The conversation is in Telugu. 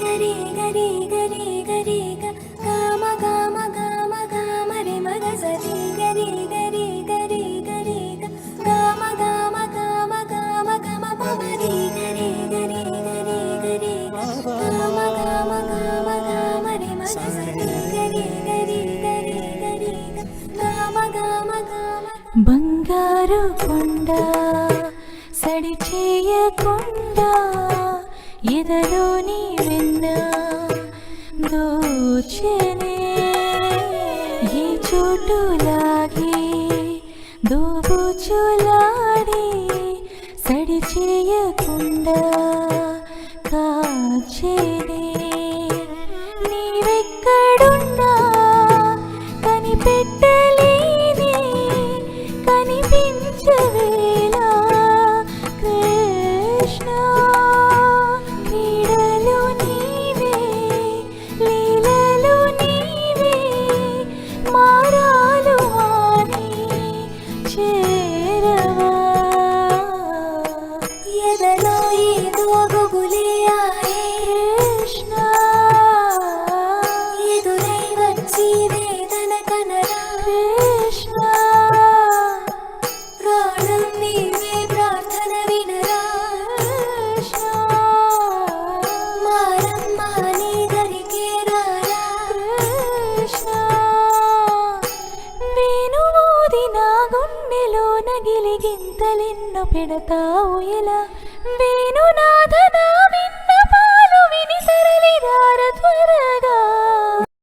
గరి గరి గరి గరి గమ గమ గమ గమ రే మగ సరి గరి గరి గరి గరి గమ గమ గమ గమ గమ పమరి గరి గరి గరి గరి గమ గమ గమ గమ రే మగ సరి గరి గరి గరి గరి గమ గమ గమ బంగారు కొండ సడి చేయకుండా ఎదలోని వెన్న దోచెనే ఈ చోటులాగి దోబుచులాడి సడి చేయకుండా కాచెనే నీవెక్కడున్నా కనిపెట్టలేని కనిపించవేలా కృష్ణ క్రీడలు నీవే లీలలు నీవే మారాలు మాని చేరవా ఎదలో ఏదో గుగులే ఆయే కృష్ణ ఎదురై వచ్చి వేదన కనరా కృష్ణ ప్రాణం నీవే ప్రార్థన వినరా కృష్ణ మారమ్మ నీ దరికి రారా కృష్ణ వేణుమోది నా గుండెలో నగిలిగింతలెన్నో పెడతావు ఎలా